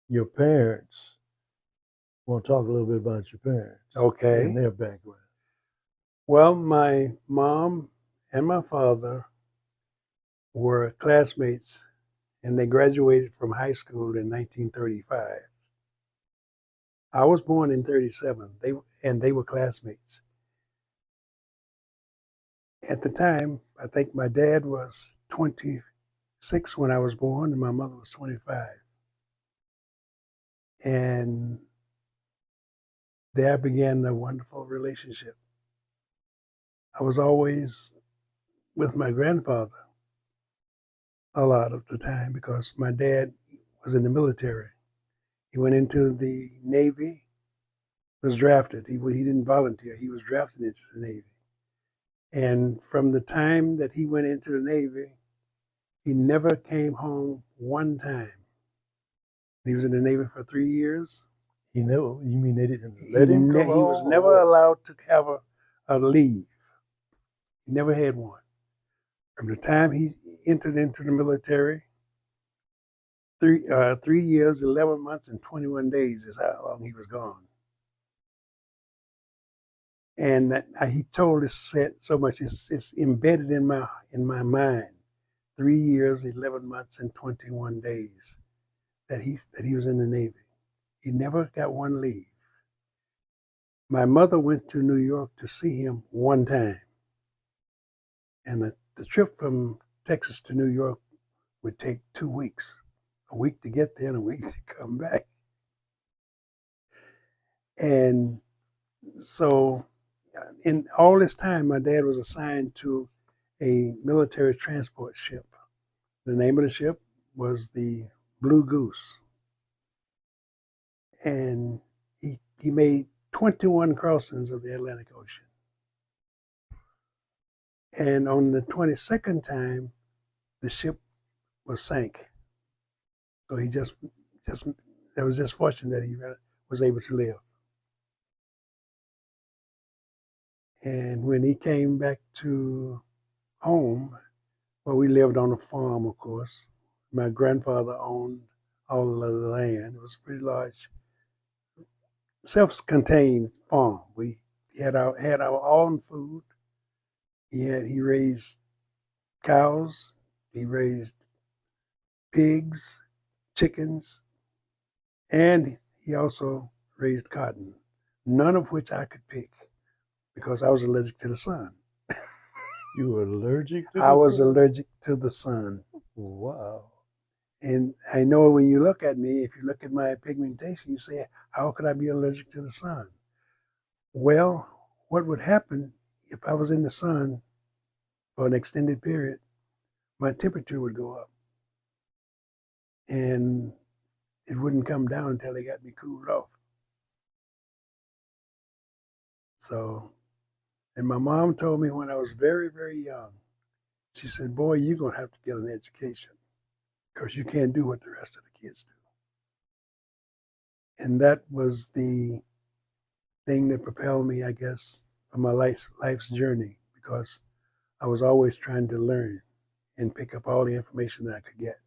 your parents. I want to talk a little bit about your parents Okay. and their background. Well, my mom and my father were classmates, and they graduated from high school in 1935. I was born in 37. They were classmates. At the time, I think my dad was 26 when I was born, and my mother was 25. And there began a wonderful relationship. I was always with my grandfather a lot of the time because my dad was in the military. He went into the Navy, was drafted. He didn't volunteer. He was drafted into the Navy. And from the time that he went into the Navy, he never came home one time. He was in the Navy for 3 years. You mean they didn't let him come home? He was never allowed to have a leave. He never had one. From the time he entered into the military, 3 years, 11 months, and 21 days is how long he was gone. And he told us said so much. It's embedded in my mind. 3 years, 11 months, and 21 days that he was in the Navy. He never got one leave. My mother went to New York to see him one time. And the trip from Texas to New York would take 2 weeks, a week to get there and a week to come back. And so in all this time, my dad was assigned to a military transport ship. The name of the ship was the Blue Goose. And he made 21 crossings of the Atlantic Ocean. And on the 22nd time, the ship was sank. So he it was just fortunate that he was able to live. And when he came back to home, well, we lived on a farm, of course. My grandfather owned all of the land. It was a pretty large, self-contained farm. We had our own food. He raised cows. He raised pigs, chickens, and he also raised cotton, none of which I could pick because I was allergic to the sun. You were allergic to the sun? I was allergic to the sun. Wow. And I know when you look at me, if you look at my pigmentation, you say, how could I be allergic to the sun? Well, what would happen if I was in the sun for an extended period, my temperature would go up. And it wouldn't come down until they got me cooled off. So, and my mom told me when I was very, very young, she said, boy, you're going to have to get an education because you can't do what the rest of the kids do. And that was the thing that propelled me, I guess, on my life's journey because I was always trying to learn and pick up all the information that I could get.